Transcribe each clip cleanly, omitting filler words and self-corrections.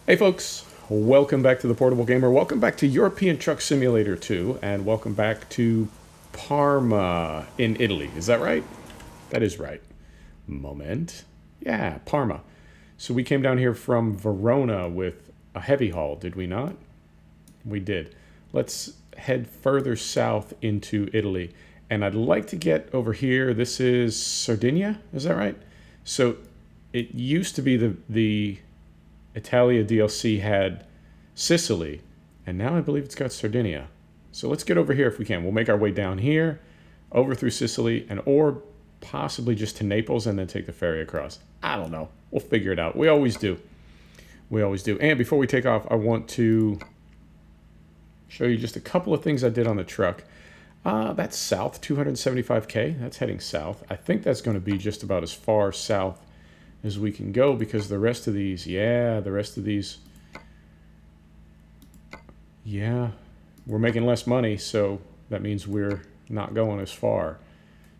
Hey folks, welcome back to the Portable Gamer. Welcome back to European Truck Simulator 2, and welcome back to Parma in Italy. Is that right? That is right. Moment. Yeah, Parma. So we came down here from Verona with a heavy haul, did we not? We did. Let's head further south into Italy. And I'd like to get over here. This is Sardinia, is that right? So it used to be the Italia DLC had Sicily, and now I believe it's got Sardinia. So let's get over here if we can. We'll make our way down here, over through Sicily, or possibly just to Naples and then take the ferry across. I don't know. We'll figure it out. We always do. We always do. And before we take off, I want to show you just a couple of things I did on the truck. That's south, 275K. That's heading south. I think that's going to be just about as far south as we can go, because the rest of these, yeah, we're making less money, so that means we're not going as far.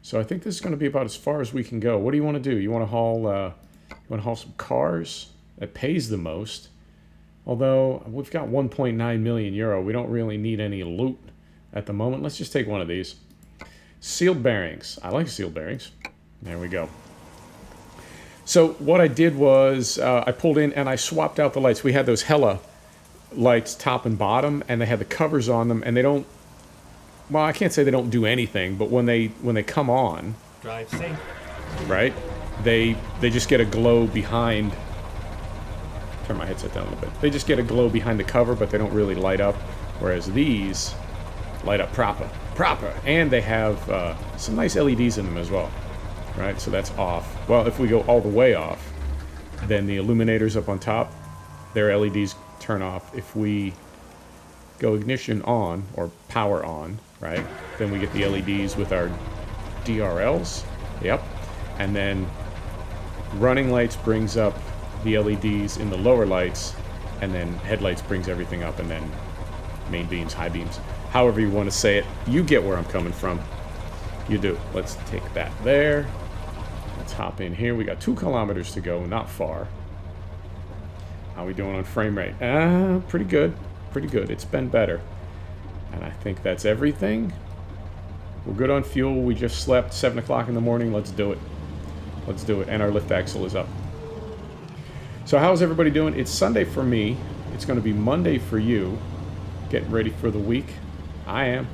So I think this is going to be about as far as we can go. What do you want to do? You want to haul some cars? That pays the most. Although we've got 1.9 million euro, we don't really need any loot at the moment. Let's just take one of these. Sealed bearings. I like sealed bearings. There we go. So what I did was I pulled in and I swapped out the lights. We had those Hella lights top and bottom, and they had the covers on them, and they don't, well, I can't say they don't do anything, but when they come on, drive safe, right, they just get a glow behind. Turn my headset down a little bit. They just get a glow behind the cover, but they don't really light up, whereas these light up proper, and they have some nice LEDs in them as well. Right, so that's off. Well, if we go all the way off, then the illuminators up on top, their LEDs turn off. If we go ignition on, or power on, right, then we get the LEDs with our DRLs. Yep. And then running lights brings up the LEDs in the lower lights, and then headlights brings everything up, and then main beams, high beams. However you want to say it, you get where I'm coming from. You do. Let's take that there. Let's hop in here. We got 2 kilometers to go, not far. How we doing on frame rate? Pretty good. Pretty good. It's been better. And I think that's everything. We're good on fuel. We just slept 7 o'clock in the morning. Let's do it. Let's do it. And our lift axle is up. So how's everybody doing? It's Sunday for me. It's going to be Monday for you. Getting ready for the week. I am.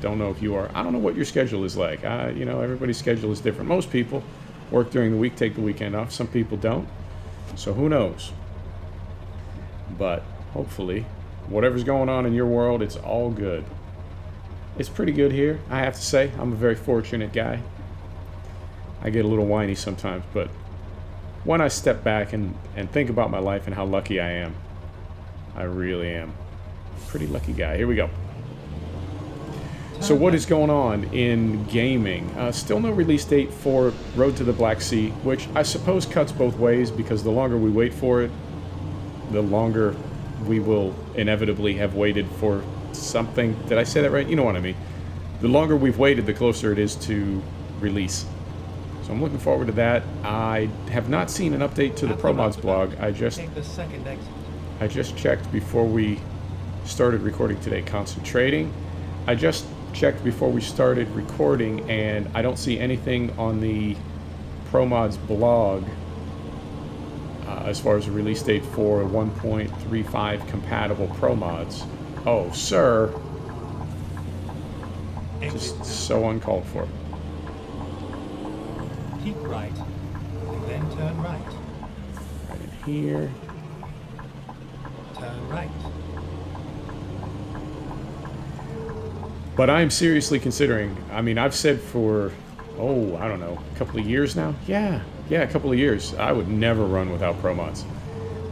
Don't know if you are. I don't know what your schedule is like. You know, everybody's schedule is different. Most people work during the week, take the weekend off. Some people don't. So who knows? But hopefully, whatever's going on in your world, it's all good. It's pretty good here, I have to say. I'm a very fortunate guy. I get a little whiny sometimes, but when I step back and think about my life and how lucky I am, I really am. Pretty lucky guy. Here we go. So what is going on in gaming? Still no release date for Road to the Black Sea, which I suppose cuts both ways, because the longer we wait for it, the longer we will inevitably have waited for something. Did I say that right? You know what I mean. The longer we've waited, the closer it is to release. So I'm looking forward to that. I have not seen an update to the ProMods blog. I just checked before we started recording today, concentrating. I just checked before we started recording, and I don't see anything on the ProMods blog as far as a release date for 1.35 compatible ProMods. Oh, sir. Just so uncalled for. Keep right, and then turn right. Right in here. Turn right. But I'm seriously considering, I mean, I've said for, I don't know, a couple of years now? Yeah, a couple of years. I would never run without ProMods.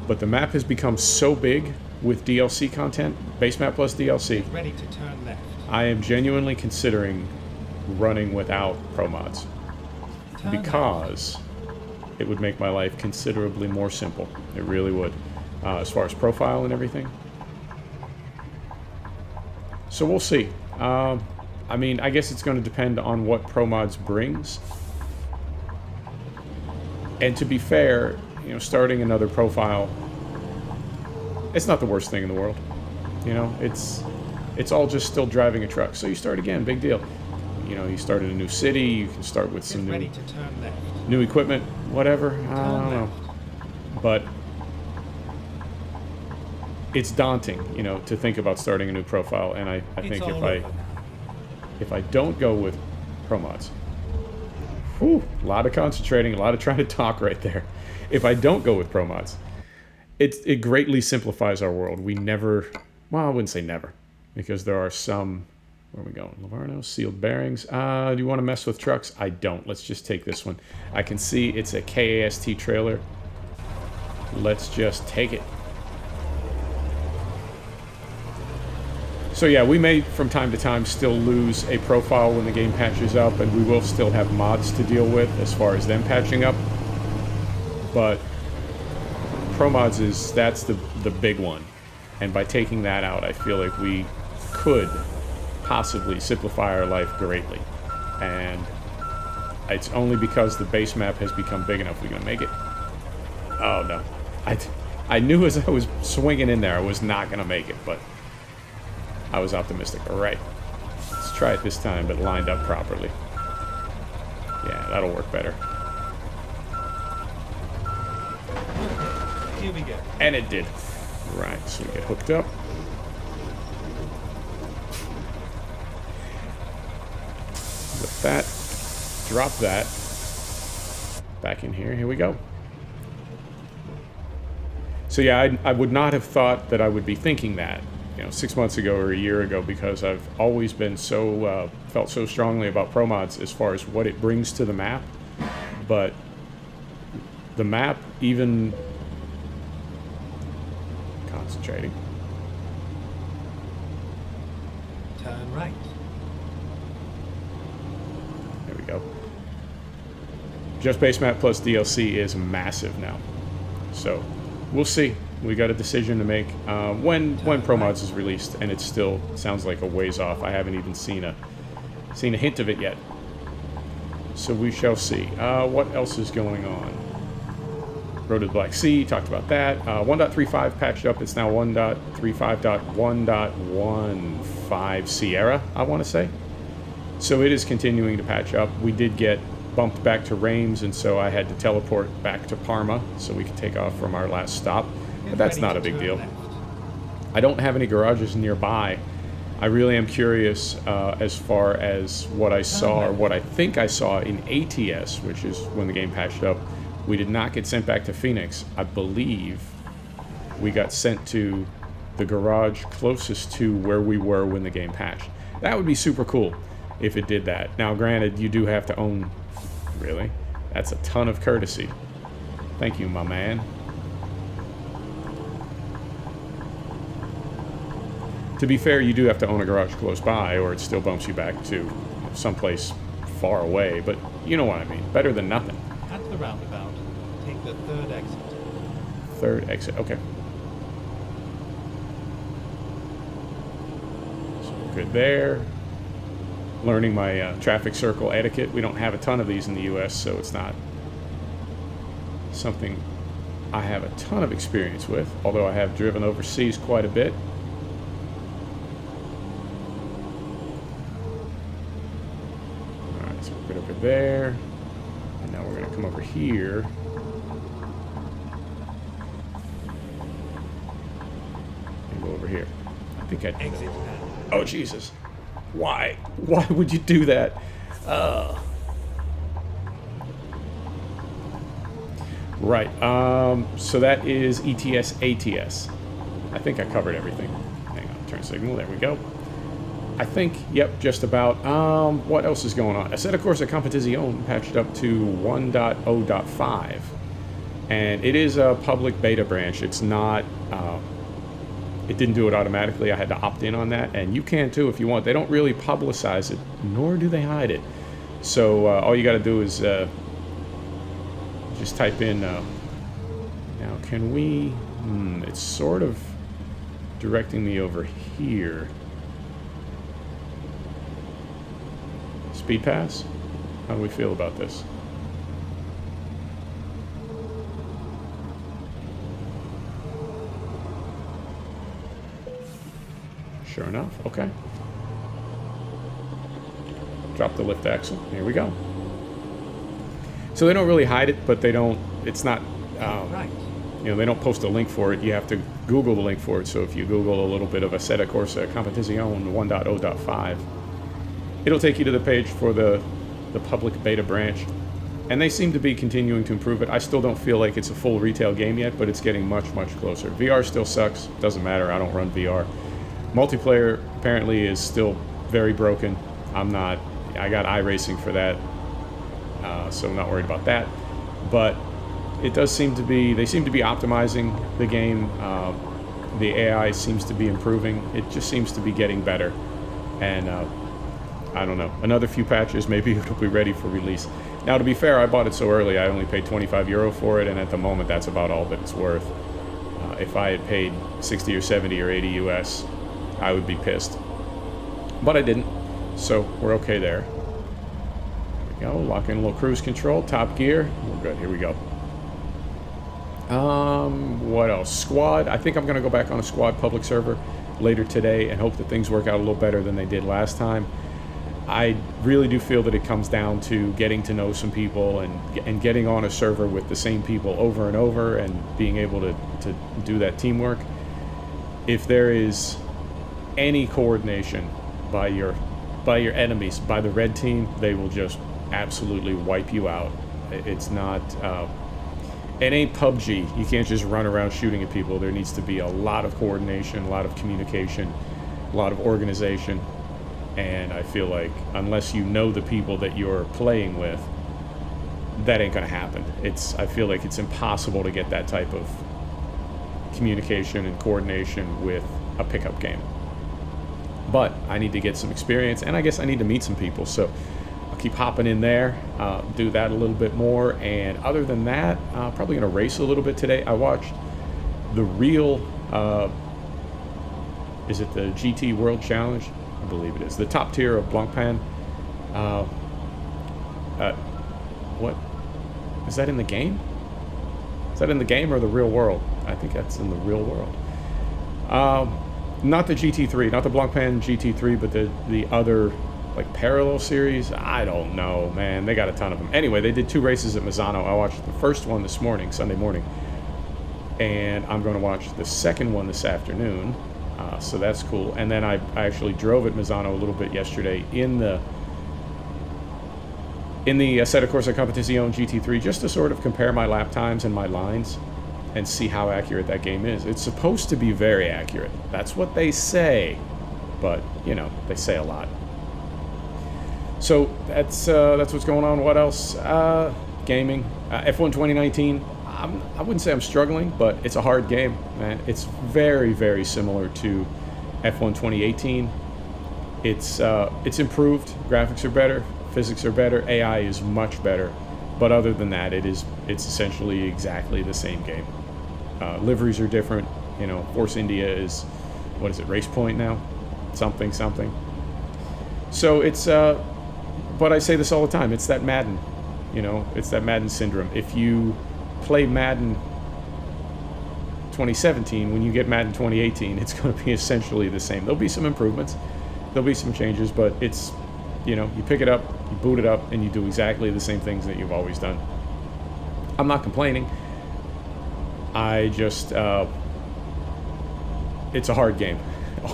But the map has become so big with DLC content, base map plus DLC. Get ready to turn left. I am genuinely considering running without ProMods. Because it would make my life considerably more simple. It really would. As far as profile and everything. So we'll see. I mean, I guess it's going to depend on what ProMods brings. And to be fair, you know, starting another profile It's not the worst thing in the world. You know, it's all just still driving a truck. So you start again, big deal. You know, you start in a new city, you can start with some Get ready to turn left. new equipment, whatever. I don't know. But it's daunting, you know, to think about starting a new profile. And I think if I don't go with Pro Mods, whew, a lot of concentrating, a lot of trying to talk right there. If I don't go with Pro Mods, it greatly simplifies our world. We never, well, I wouldn't say never, because there are some, where are we going? Livorno, sealed bearings. Do you want to mess with trucks? I don't. Let's just take this one. I can see it's a KAST trailer. Let's just take it. So yeah, we may from time to time still lose a profile when the game patches up, and we will still have mods to deal with as far as them patching up. But Pro Mods that's the big one. And by taking that out, I feel like we could possibly simplify our life greatly. And it's only because the base map has become big enough we're going to make it. Oh no. I knew as I was swinging in there I was not going to make it, but I was optimistic. Alright, let's try it this time, but lined up properly. Yeah, that'll work better. Here we go. And it did. Right, so we get hooked up. With that, drop that. Back in here, here we go. So yeah, I would not have thought that I would be thinking that, you know, 6 months ago or a year ago, because I've always been so, felt so strongly about Pro Mods as far as what it brings to the map. But the map, even concentrating. Turn right. There we go. Just base map plus DLC is massive now. So we'll see. We got a decision to make when Pro Mods is released, and it still sounds like a ways off. I haven't even seen a hint of it yet. So we shall see. What else is going on? Road to the Black Sea, talked about that. 1.35 patched up. It's now 1.35.1.15 Sierra, I want to say. So it is continuing to patch up. We did get bumped back to Reims, and so I had to teleport back to Parma so we could take off from our last stop. But that's not a big deal. I don't have any garages nearby. I really am curious as far as what I saw, or what I think I saw in ATS, which is when the game patched up. We did not get sent back to Phoenix. I believe we got sent to the garage closest to where we were when the game patched. That would be super cool if it did that. Now, granted, you do have to own... Really? That's a ton of courtesy. Thank you, my man. To be fair, you do have to own a garage close by, or it still bumps you back to someplace far away, but you know what I mean. Better than nothing. At the roundabout, take the third exit. Third exit, okay. So good there. Learning my traffic circle etiquette. We don't have a ton of these in the US, so it's not something I have a ton of experience with, although I have driven overseas quite a bit. Alright, so we're good over there. And now we're going to come over here. And go over here. I think I... Exit now. Oh, Jesus. Why? Why would you do that? Right. So that is ETS, ATS. I think I covered everything. Hang on. Turn signal. There we go. I think, yep, just about. What else is going on? I said, of course, a Competizione patched up to 1.0.5. And it is a public beta branch. It's not... it didn't do it automatically. I had to opt in on that, and you can too if you want. They don't really publicize it, nor do they hide it. So all you got to do is just type in. Now, can we? It's sort of directing me over here. Speed pass? How do we feel about this? Sure enough. Okay. Drop the lift axle. Here we go. So they don't really hide it, but they don't. It's not. Right. You know, they don't post a link for it. You have to Google the link for it. So if you Google a little bit of Assetto Corsa Competizione 1.0.5, it'll take you to the page for the public beta branch. And they seem to be continuing to improve it. I still don't feel like it's a full retail game yet, but it's getting much, much closer. VR still sucks. Doesn't matter. I don't run VR. Multiplayer apparently is still very broken. I'm not. I got iRacing for that, so I'm not worried about that. But it does seem to be. They seem to be optimizing the game. The AI seems to be improving. It just seems to be getting better. And I don't know. Another few patches, maybe it'll be ready for release. Now, to be fair, I bought it so early. I only paid €25 for it, and at the moment, that's about all that it's worth. If I had paid 60 or 70 or 80 US, I would be pissed. But I didn't, so we're okay there. There we go. Lock in a little cruise control, top gear. We're good. Here we go. What else? Squad. I think I'm going to go back on a squad public server later today and hope that things work out a little better than they did last time. I really do feel that it comes down to getting to know some people and getting on a server with the same people over and over and being able to do that teamwork. If there is any coordination by your enemies, by the red team, they will just absolutely wipe you out. It's not... it ain't PUBG. You can't just run around shooting at people. There needs to be a lot of coordination, a lot of communication, a lot of organization. And I feel like unless you know the people that you're playing with, that ain't gonna happen. I feel like it's impossible to get that type of communication and coordination with a pickup game. But I need to get some experience, and I guess I need to meet some people. So I'll keep hopping in there, do that a little bit more. And other than that, probably gonna race a little bit today. I watched the real, is it the GT World Challenge? I believe it is. The top tier of Blancpain. What? Is that in the game? Is that in the game or the real world? I think that's in the real world. Not the GT3, not the Blancpain GT3, but the other, like, parallel series. I don't know, man. They got a ton of them. Anyway, they did 2 races at Misano. I watched the first one this morning, Sunday morning. And I'm going to watch the second one this afternoon. So that's cool. And then I actually drove at Misano a little bit yesterday in the Assetto Corsa Competizione GT3 just to sort of compare my lap times and my lines and see how accurate that game is. It's supposed to be very accurate. That's what they say. But, you know, they say a lot. So that's what's going on. What else? Gaming. F1 2019. I wouldn't say I'm struggling, but it's a hard game, man. It's very, very similar to F1 2018. It's improved. Graphics are better. Physics are better. AI is much better. But other than that, it's essentially exactly the same game. Liveries are different. You know, Force India is, what is it, Race Point now? Something. So it's, but I say this all the time. It's that Madden. You know, it's that Madden syndrome. If you play Madden 2017, when you get Madden 2018, it's going to be essentially the same. There'll be some improvements, there'll be some changes, but it's, you know, you pick it up, you boot it up, and you do exactly the same things that you've always done. I'm not complaining. I just, it's a hard game.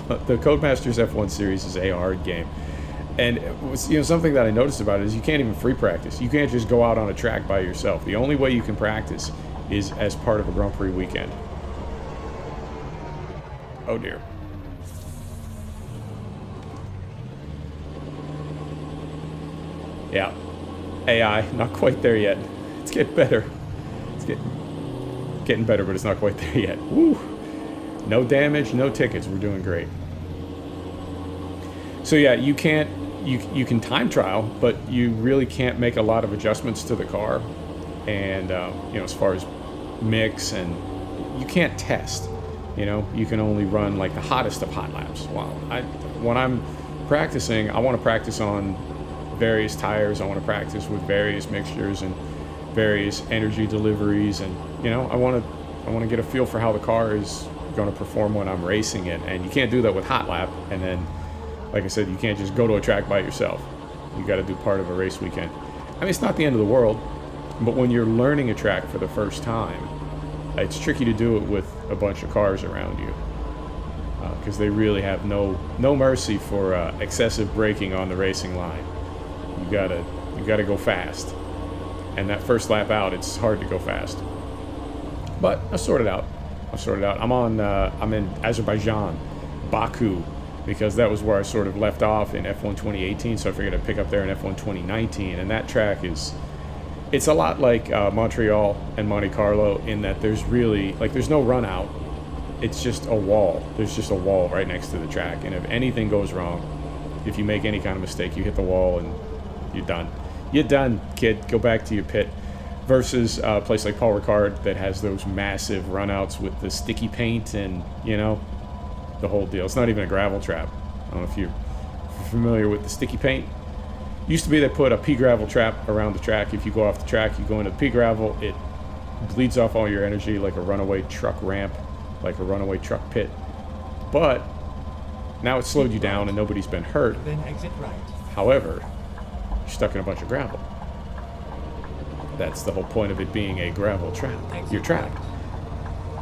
The Codemasters F1 series is a hard game. And it was, you know, something that I noticed about it is you can't even free practice. You can't just go out on a track by yourself. The only way you can practice is as part of a Grand Prix weekend. Oh dear. Yeah. AI, not quite there yet. It's getting better. It's getting better, but it's not quite there yet. Woo! No damage, no tickets. We're doing great. So yeah, you can't. You can time trial, but you really can't make a lot of adjustments to the car, and you know, as far as mix, and you can't test. You know, you can only run like the hottest of hot laps. Wow. When I'm practicing, I want to practice on various tires. I want to practice with various mixtures and various energy deliveries, and you know, I want to get a feel for how the car is going to perform when I'm racing it. And you can't do that with hot lap. And then, like I said, you can't just go to a track by yourself. You got to do part of a race weekend. I mean, it's not the end of the world, but when you're learning a track for the first time, it's tricky to do it with a bunch of cars around you, because they really have no mercy for excessive braking on the racing line. You gotta go fast, and that first lap out, it's hard to go fast. But I sorted out. I'm in Azerbaijan, Baku, because that was where I sort of left off in F1 2018. So I figured I'd pick up there in F1 2019, and that track it's a lot like Montreal and Monte Carlo in that there's no run out. It's just a wall. There's just a wall right next to the track, and if anything goes wrong, if you make any kind of mistake, you hit the wall and you're done. You're done, kid. Go back to your pit. Versus a place like Paul Ricard that has those massive runouts with the sticky paint and, the whole deal. It's not even a gravel trap. I don't know if you're familiar with the sticky paint. Used to be they put a pea gravel trap around the track. If you go off the track, you go into the pea gravel, it bleeds off all your energy like a runaway truck ramp, like a runaway truck pit. But now it's slowed you down and nobody's been hurt. Then exit right. However, you're stuck in a bunch of gravel. That's the whole point of it being a gravel trap. You're trapped.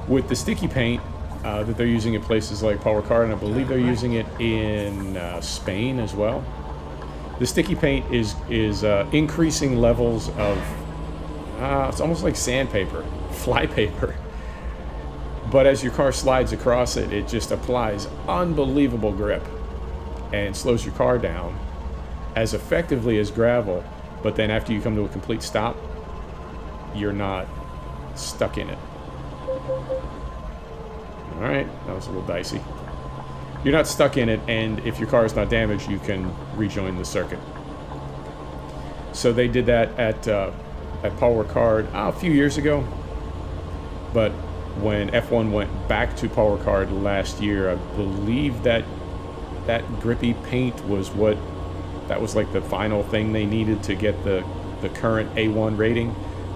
With the sticky paint that they're using in places like Paul Ricard, and I believe they're using it in Spain as well. The sticky paint is increasing levels of, it's almost like sandpaper, flypaper. But as your car slides across it, it just applies unbelievable grip and slows your car down as effectively as gravel. But then after you come to a complete stop, you're not stuck in it. All right, that was a little dicey. You're not stuck in it, and if your car is not damaged, you can rejoin the circuit. So they did that at Paul Ricard a few years ago. But when F1 went back to Paul Ricard last year, I believe that grippy paint was like the final thing they needed to get the current A1 rating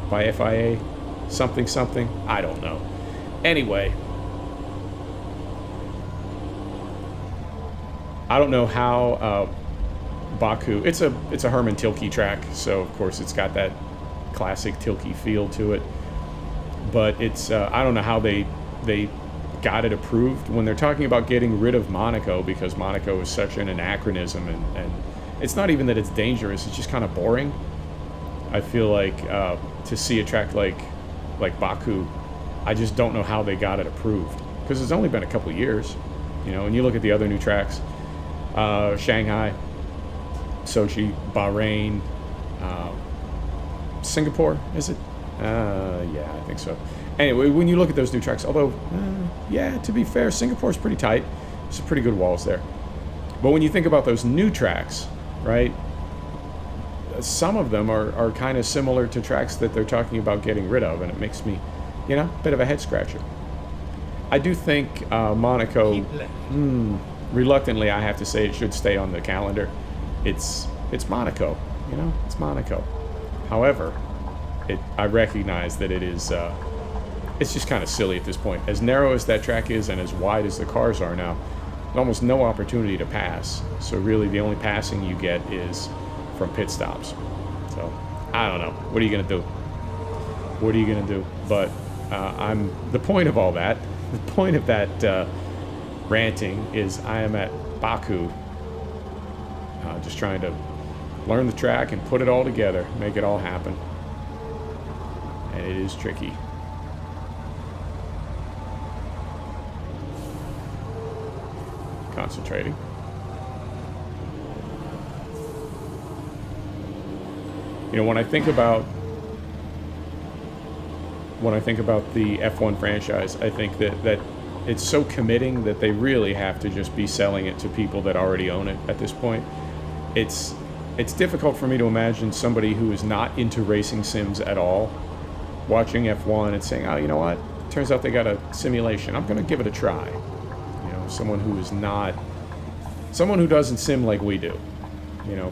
by FIA. Something. I don't know. Anyway, I don't know how Baku. It's a Herman Tilke track, so of course it's got that classic Tilke feel to it. But it's I don't know how they got it approved when they're talking about getting rid of Monaco, because Monaco is such an anachronism, and it's not even that it's dangerous. It's just kind of boring. I feel like to see a track like Baku, I just don't know how they got it approved, because it's only been a couple years, and you look at the other new tracks. Shanghai, Sochi, Bahrain, Singapore, is it? Yeah, I think so. Anyway, when you look at those new tracks, although, yeah, to be fair, Singapore's pretty tight. There's some pretty good walls there. But when you think about those new tracks, right, some of them are kind of similar to tracks that they're talking about getting rid of, and it makes me, a bit of a head scratcher. I do think Monaco, reluctantly, I have to say it should stay on the calendar. It's Monaco, it's Monaco. However, I recognize that it is, it's just kind of silly at this point. As narrow as that track is and as wide as the cars are now, there's almost no opportunity to pass. So really the only passing you get is from pit stops. So, I don't know. What are you going to do? But the point of all that, the point of that ranting is I am at Baku, just trying to learn the track and put it all together, make it all happen. And it is tricky. Concentrating. When I think about the F1 franchise, I think that it's so committing that they really have to just be selling it to people that already own it at this point. It's difficult for me to imagine somebody who is not into racing sims at all watching F1 and saying, oh, you know what? Turns out they got a simulation. I'm going to give it a try. Someone who doesn't sim like we do,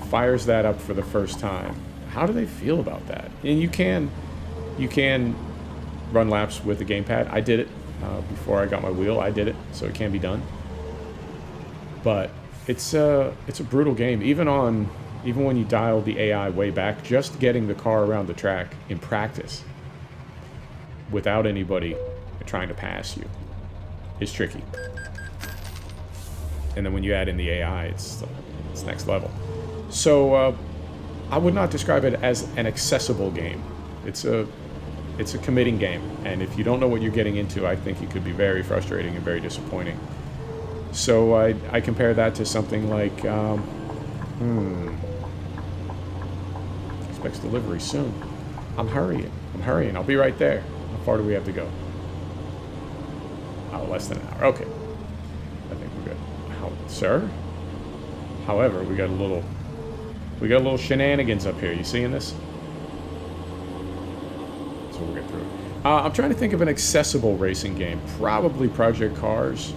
fires that up for the first time. How do they feel about that? And you can run laps with the gamepad. I did it. before I got my wheel. I did it, so it can be done. But it's a brutal game. Even when you dial the AI way back, just getting the car around the track in practice without anybody trying to pass you is tricky. And then when you add in the AI, it's next level. So I would not describe it as an accessible game. It's a committing game, and if you don't know what you're getting into, I think it could be very frustrating and very disappointing. So I compare that to something like, expects delivery soon. I'm hurrying. I'll be right there. How far do we have to go? Oh, less than an hour. Okay. I think we're good. Sir? However, we got a little shenanigans up here. You seeing this? So we'll get through it. I'm trying to think of an accessible racing game. Probably Project Cars.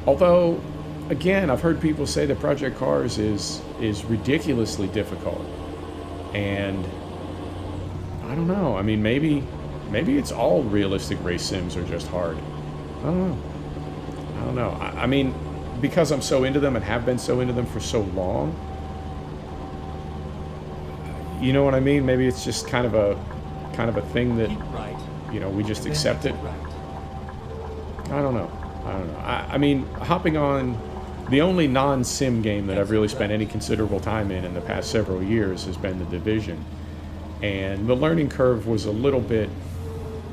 Although, again, I've heard people say that Project Cars is ridiculously difficult. And I don't know. I mean, maybe it's all realistic race sims are just hard. I don't know. I mean, because I'm so into them and have been so into them for so long, you know what I mean? Maybe it's just kind of a thing that, you know, we just accept it. I don't know. I mean, hopping on, the only non-sim game that I've really spent any considerable time in the past several years has been The Division. And the learning curve was a little bit,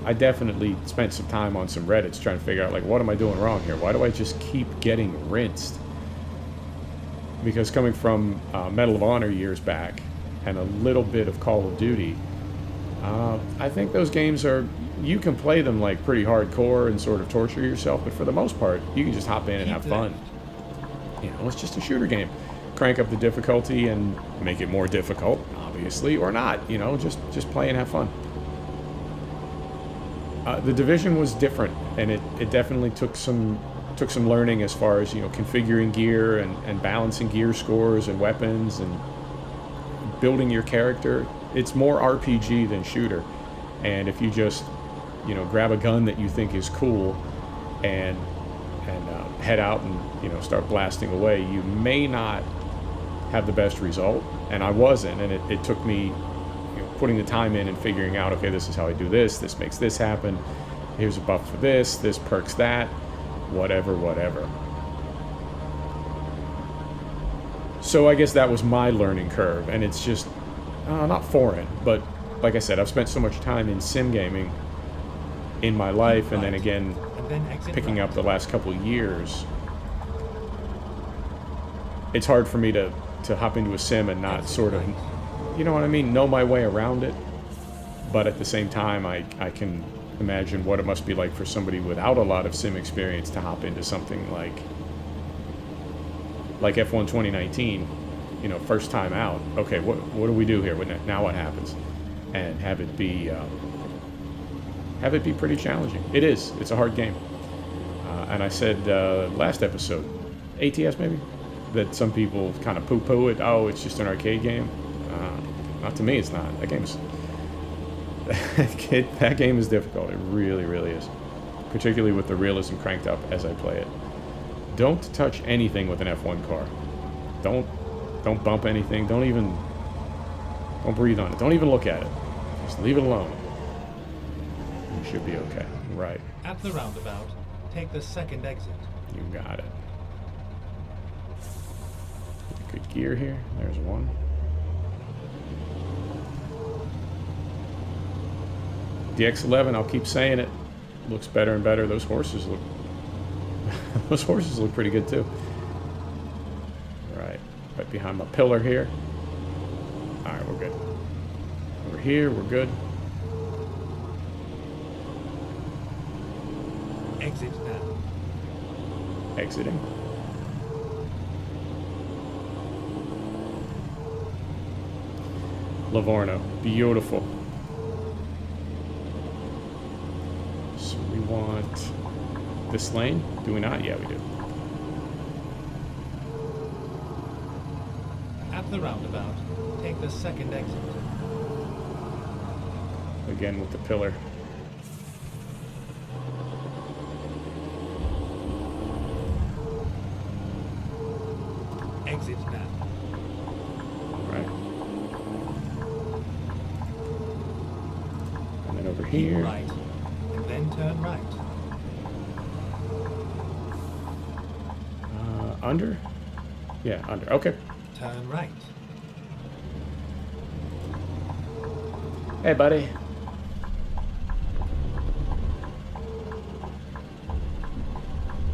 I definitely spent some time on some Reddits trying to figure out, like, what am I doing wrong here? Why do I just keep getting rinsed? Because coming from Medal of Honor years back and a little bit of Call of Duty, I think those games you can play them like pretty hardcore and sort of torture yourself, but for the most part, you can just hop in and have fun. You know, it's just a shooter game. Crank up the difficulty and make it more difficult, obviously, or not. You know, just play and have fun. The Division was different, and it definitely took some learning as far as, you know, configuring gear and balancing gear scores and weapons and building your character. It's more RPG than shooter, and if you just, you know, grab a gun that you think is cool and head out and, you know, start blasting away, you may not have the best result. And I wasn't, and it took me, you know, putting the time in and figuring out, okay, this is how I do this makes this happen, here's a buff for this perks that, whatever. So I guess that was my learning curve, and it's just not foreign, but like I said, I've spent so much time in sim gaming in my life, and then again picking up the last couple of years. It's hard for me to hop into a sim and not sort of, you know what I mean, know my way around it. But at the same time, I can imagine what it must be like for somebody without a lot of sim experience to hop into something like F1 2019, you know, first time out. Okay, what do we do here? Now what happens? And have it be pretty challenging. It is. It's a hard game. And I said last episode, ATS maybe, that some people kind of poo-poo it. Oh, it's just an arcade game. Not to me, it's not. That game is that game is difficult. It really, really is. Particularly with the realism cranked up as I play it. Don't touch anything with an F1 car. Don't bump anything. Don't breathe on it. Don't even look at it. Just leave it alone. You should be okay. Right. At the roundabout, take the second exit. You got it. Good gear here. There's one. The X11, I'll keep saying it, looks better and better. Those horses look pretty good too. Right behind my pillar here. All right, we're good. Over here, we're good. Exit now. Exiting. Livorno, beautiful. So we want this lane? Do we not? Yeah, we do. At the roundabout, take the second exit. Again with the pillar. Exit now. Right. And then over Keep here. right, and then turn right. Under? Yeah, under. Okay. Turn right. Hey, buddy.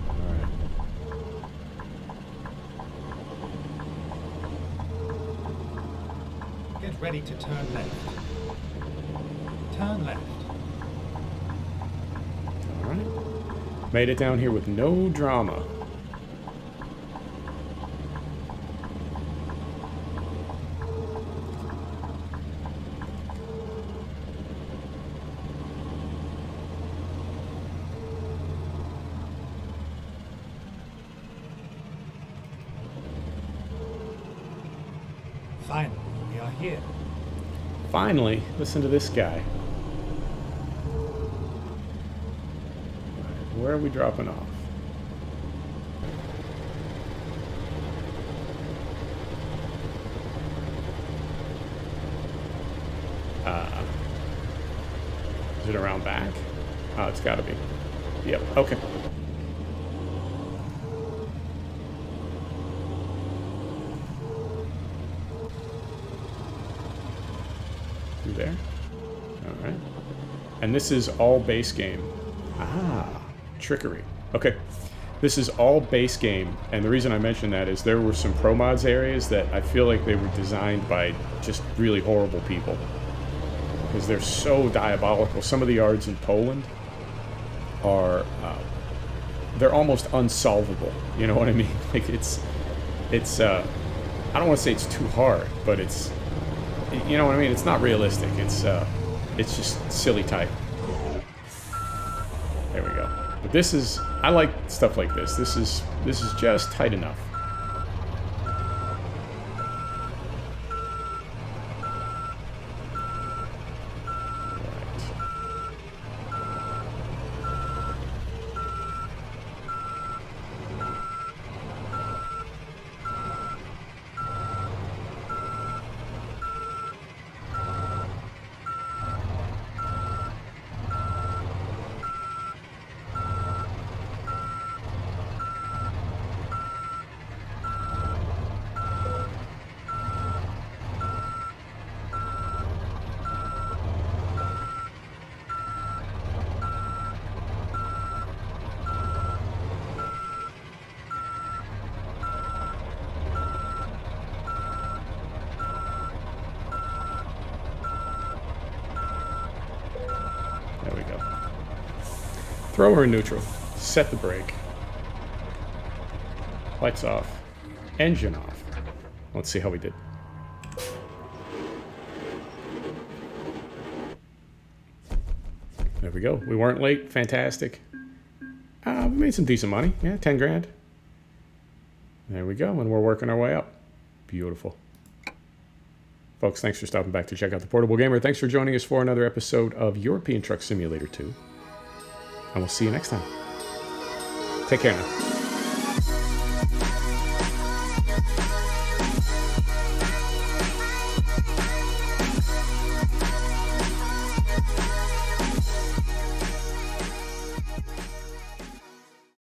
Alright. Get ready to turn left. Turn left. Alright. Made it down here with no drama. Finally, we are here. Finally, listen to this guy. Where are we dropping off? Is it around back? Oh, it's got to be. Yep, okay. Through there? Alright. And this is all base game. Ah, trickery. Okay. This is all base game, and the reason I mention that is there were some pro mods areas that I feel like they were designed by just really horrible people. Because they're so diabolical. Some of the yards in Poland are, they're almost unsolvable. You know what I mean? Like it's, I don't want to say it's too hard, but it's, you know what I mean? It's not realistic. It's just silly type. There we go. But this is, I like stuff like this. This is just tight enough. There we go. Throw her in neutral. Set the brake. Lights off. Engine off. Let's see how we did. There we go. We weren't late. Fantastic. We made some decent money. Yeah, 10 grand. There we go. And we're working our way up. Beautiful. Folks, thanks for stopping back to check out The Portable Gamer. Thanks for joining us for another episode of European Truck Simulator 2. And we'll see you next time. Take care now.